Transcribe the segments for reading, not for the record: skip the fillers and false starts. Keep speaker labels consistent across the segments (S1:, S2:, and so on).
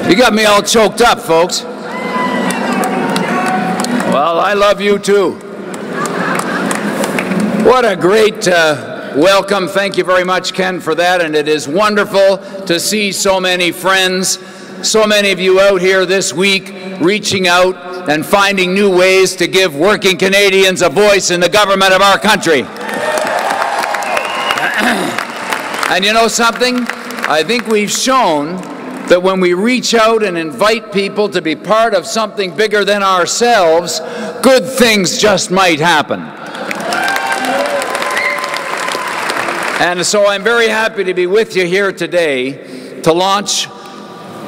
S1: You got me all choked up, folks. Well, I love you too. What a great welcome. Thank you very much, Ken, for that. And it is wonderful to see so many friends, so many of you out here this week reaching out and finding new ways to give working Canadians a voice in the government of our country. And you know something? I think we've shown that when we reach out and invite people to be part of something bigger than ourselves, good things just might happen. And so I'm very happy to be with you here today to launch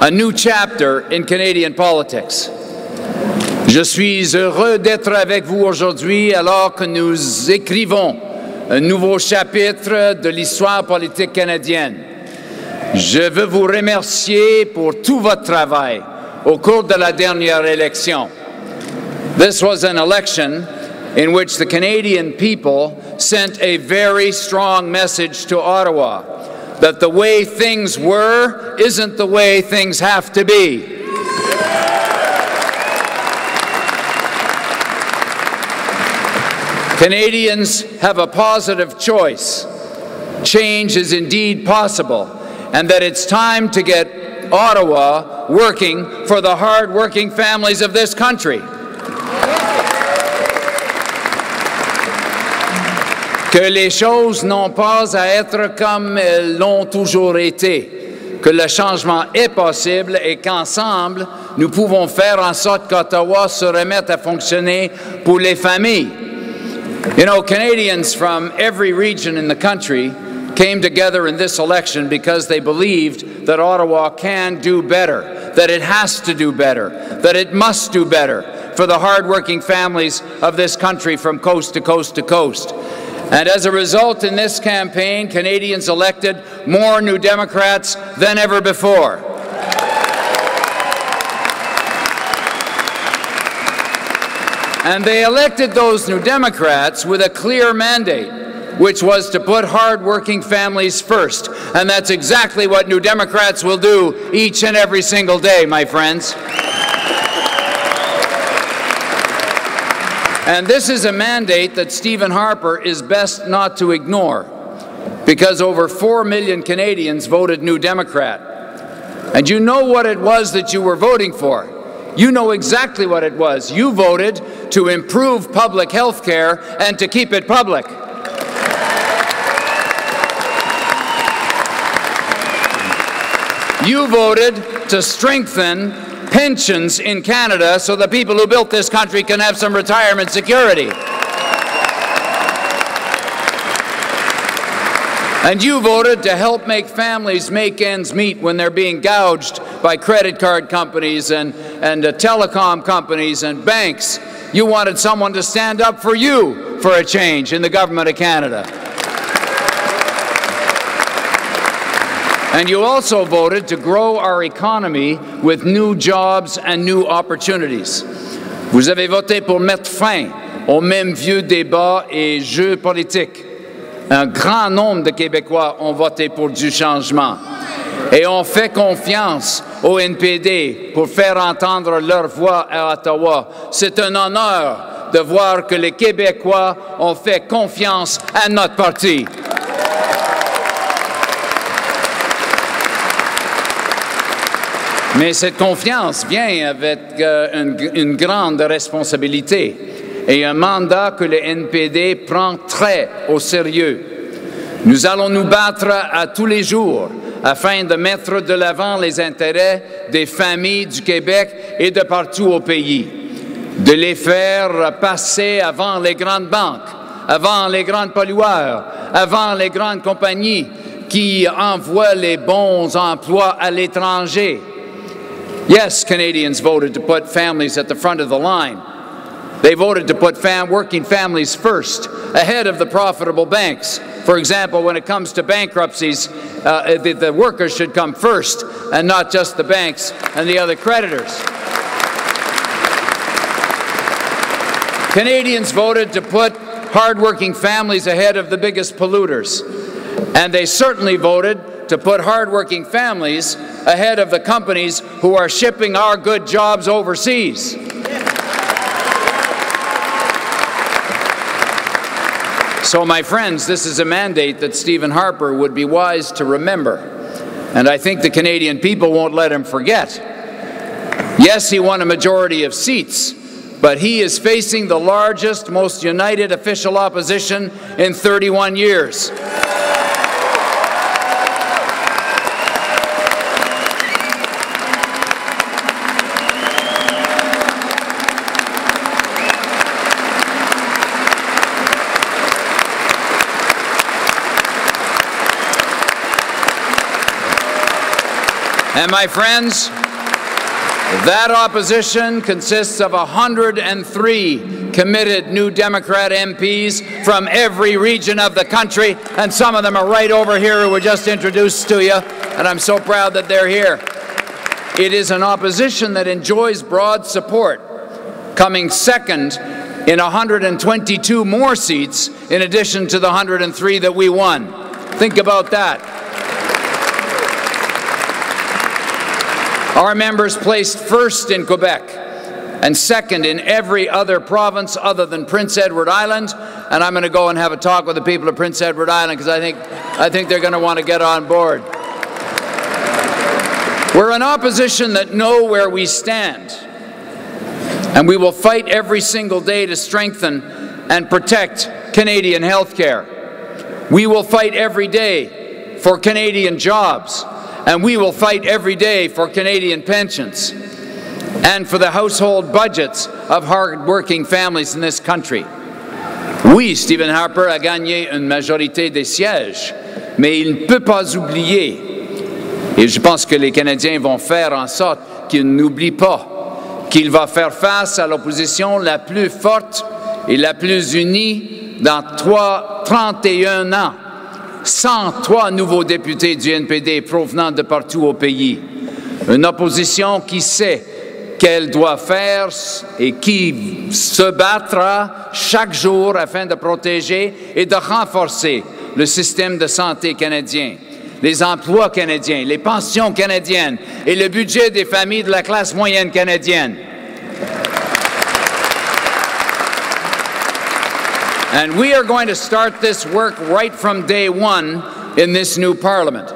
S1: a new chapter in Canadian politics. Je suis heureux d'être avec vous aujourd'hui alors que nous écrivons un nouveau chapitre de l'histoire politique canadienne. Je veux vous remercier pour tout votre travail au cours de la dernière élection. This was an election in which the Canadian people sent a very strong message to Ottawa that the way things were isn't the way things have to be. Canadians have a positive choice. Change is indeed possible, and that it's time to get Ottawa working for the hard-working families of this country. Que les choses n'ont pas à être comme elles l'ont toujours été, que le changement est possible et qu'ensemble, nous pouvons faire en sorte qu'Ottawa se remette à fonctionner pour les familles. You know, Canadians from every region in the country came together in this election because they believed that Ottawa can do better, that it has to do better, that it must do better for the hard-working families of this country from coast to coast to coast. And as a result, in this campaign, Canadians elected more New Democrats than ever before. And they elected those New Democrats with a clear mandate, which was to put hard-working families first. And that's exactly what New Democrats will do each and every single day, my friends. And this is a mandate that Stephen Harper is best not to ignore, because over 4 million Canadians voted New Democrat. And you know what it was that you were voting for. You know exactly what it was. You voted to improve public health care and to keep it public. You voted to strengthen pensions in Canada so the people who built this country can have some retirement security. And you voted to help make families make ends meet when they're being gouged by credit card companies and telecom companies and banks. You wanted someone to stand up for you for a change in the government of Canada. And you also voted to grow our economy with new jobs and new opportunities. Vous avez voté pour mettre fin aux mêmes vieux débats et jeux politiques. Un grand nombre de Québécois ont voté pour du changement. Et on fait confiance au NPD pour faire entendre leur voix à Ottawa. C'est un honneur de voir que les Québécois ont fait confiance à notre parti. Mais cette confiance vient avec une grande responsabilité et un mandat que le NPD prend très au sérieux. Nous allons nous battre à tous les jours afin de mettre de l'avant les intérêts des familles du Québec et de partout au pays, de les faire passer avant les grandes banques, avant les grands pollueurs, avant les grandes compagnies qui envoient les bons emplois à l'étranger. Yes, Canadians voted to put families at the front of the line. They voted to put working families first, ahead of the profitable banks. For example, when it comes to bankruptcies, the workers should come first, and not just the banks and the other creditors. Canadians voted to put hard-working families ahead of the biggest polluters, and they certainly voted to put hard-working families ahead of the companies who are shipping our good jobs overseas. So, my friends, this is a mandate that Stephen Harper would be wise to remember, and I think the Canadian people won't let him forget. Yes, he won a majority of seats, but he is facing the largest, most united official opposition in 31 years. And my friends, that opposition consists of 103 committed New Democrat MPs from every region of the country, and some of them are right over here who were just introduced to you, and I'm so proud that they're here. It is an opposition that enjoys broad support, coming second in 122 more seats in addition to the 103 that we won. Think about that. Our members placed first in Quebec and second in every other province other than Prince Edward Island. And I'm going to go and have a talk with the people of Prince Edward Island because I think they're going to want to get on board. We're an opposition that know where we stand. And we will fight every single day to strengthen and protect Canadian health care. We will fight every day for Canadian jobs. And we will fight every day for Canadian pensions and for the household budgets of hard-working families in this country. Oui, Stephen Harper a gagné une majorité des sièges, mais il ne peut pas oublier, et je pense que les Canadiens vont faire en sorte qu'il n'oublie pas, qu'il va faire face à l'opposition la plus forte et la plus unie dans 31 ans. 103 nouveaux députés du NPD provenant de partout au pays. Une opposition qui sait qu'elle doit faire et qui se battra chaque jour afin de protéger et de renforcer le système de santé canadien, les emplois canadiens, les pensions canadiennes et le budget des familles de la classe moyenne canadienne. And we are going to start this work right from day one in this new Parliament.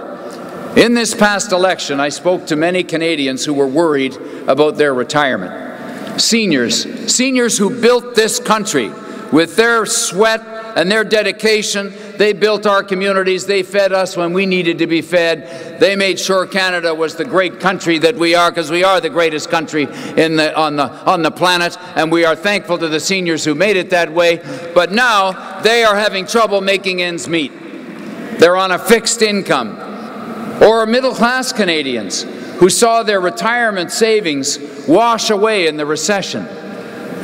S1: In this past election, I spoke to many Canadians who were worried about their retirement. Seniors who built this country with their sweat and their dedication. They built our communities. They fed us when we needed to be fed. They made sure Canada was the great country that we are, because we are the greatest country on the planet, and we are thankful to the seniors who made it that way. But now they are having trouble making ends meet. They're on a fixed income. Or middle-class Canadians who saw their retirement savings wash away in the recession.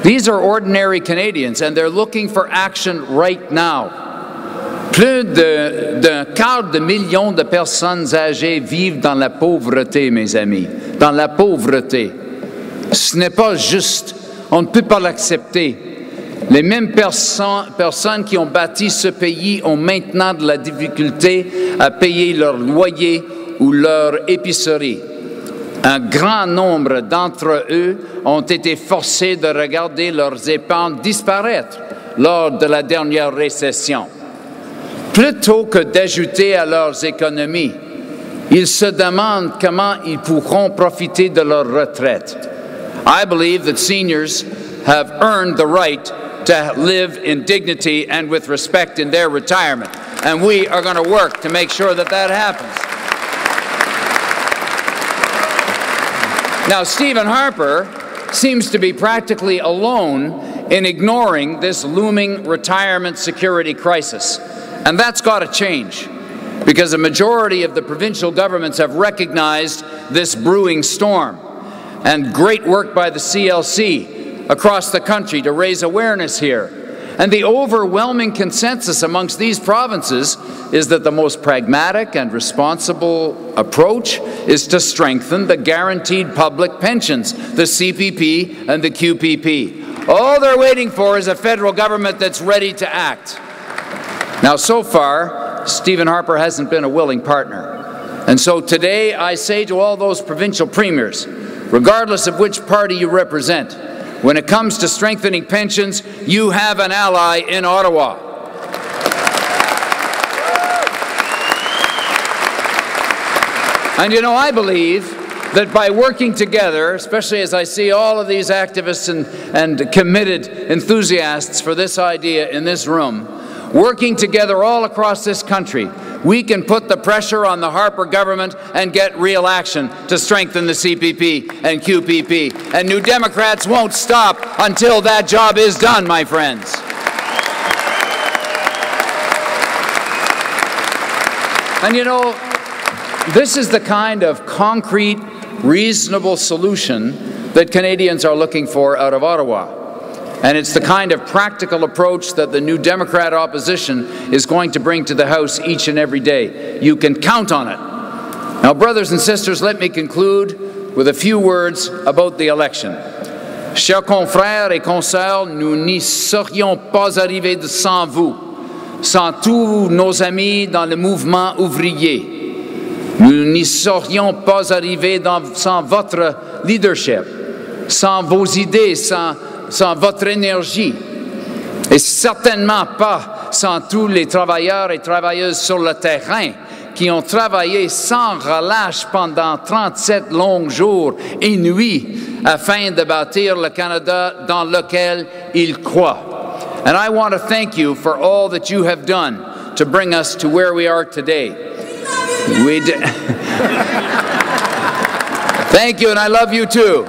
S1: These are ordinary Canadians, and they're looking for action right now. Plus d'un quart de million de personnes âgées vivent dans la pauvreté, mes amis, dans la pauvreté. Ce n'est pas juste, on ne peut pas l'accepter. Les mêmes personnes qui ont bâti ce pays ont maintenant de la difficulté à payer leur loyer ou leur épicerie. Un grand nombre d'entre eux ont été forcés de regarder leurs épargnes disparaître lors de la dernière récession. Plutôt que d'ajouter à leurs économies, ils se demandent comment ils pourront profiter de leur retraite. I believe that seniors have earned the right to live in dignity and with respect in their retirement, and we are going to work to make sure that that happens. Now, Stephen Harper seems to be practically alone in ignoring this looming retirement security crisis. And that's got to change, because a majority of the provincial governments have recognized this brewing storm. And great work by the CLC across the country to raise awareness here. And the overwhelming consensus amongst these provinces is that the most pragmatic and responsible approach is to strengthen the guaranteed public pensions, the CPP and the QPP. All they're waiting for is a federal government that's ready to act. Now, so far, Stephen Harper hasn't been a willing partner. And so today I say to all those provincial premiers, regardless of which party you represent, when it comes to strengthening pensions, you have an ally in Ottawa. And you know, I believe that by working together, especially as I see all of these activists and committed enthusiasts for this idea in this room, working together all across this country, we can put the pressure on the Harper government and get real action to strengthen the CPP and QPP. And New Democrats won't stop until that job is done, my friends. And you know, this is the kind of concrete, reasonable solution that Canadians are looking for out of Ottawa. And it's the kind of practical approach that the New Democrat opposition is going to bring to the House each and every day. You can count on it. Now, brothers and sisters, let me conclude with a few words about the election. Chers confrères et consoeurs, nous n'y serions pas arrivés sans vous, sans tous nos amis dans le mouvement ouvrier. Nous n'y serions pas arrivés sans votre leadership, sans vos idées, sans votre énergie, et certainement pas sans tous les travailleurs et travailleuses sur le terrain qui ont travaillé sans relâche pendant 37 longs jours et nuits afin de bâtir le Canada dans lequel ils croient. And I want to thank you for all that you have done to bring us to where we are today. Thank you, and I love you too.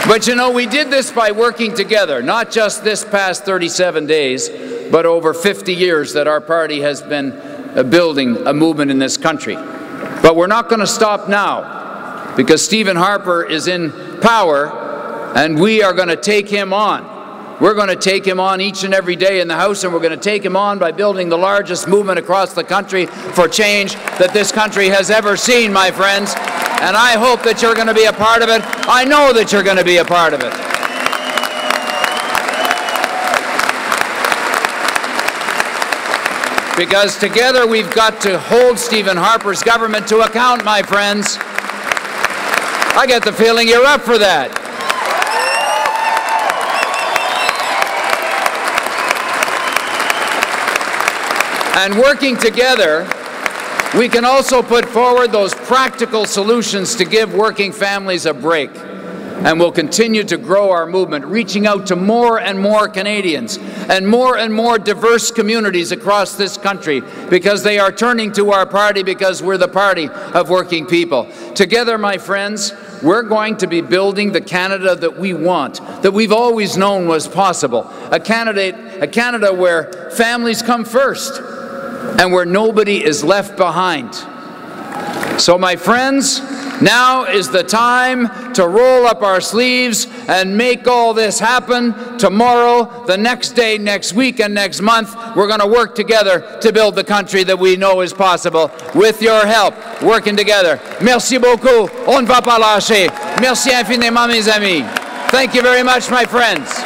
S1: But you know, we did this by working together, not just this past 37 days, but over 50 years that our party has been building a movement in this country. But we're not going to stop now, because Stephen Harper is in power, and we are going to take him on. We're going to take him on each and every day in the House, and we're going to take him on by building the largest movement across the country for change that this country has ever seen, my friends. And I hope that you're going to be a part of it. I know that you're going to be a part of it. Because together we've got to hold Stephen Harper's government to account, my friends. I get the feeling you're up for that. And working together, we can also put forward those practical solutions to give working families a break. And we'll continue to grow our movement, reaching out to more and more Canadians and more diverse communities across this country, because they are turning to our party because we're the party of working people. Together, my friends, we're going to be building the Canada that we want, that we've always known was possible. A Canada where families come first, and where nobody is left behind. So, my friends, now is the time to roll up our sleeves and make all this happen. Tomorrow, the next day, next week, and next month, we're going to work together to build the country that we know is possible. With your help, working together. Merci beaucoup. On ne va pas lâcher. Merci infiniment, mes amis. Thank you very much, my friends.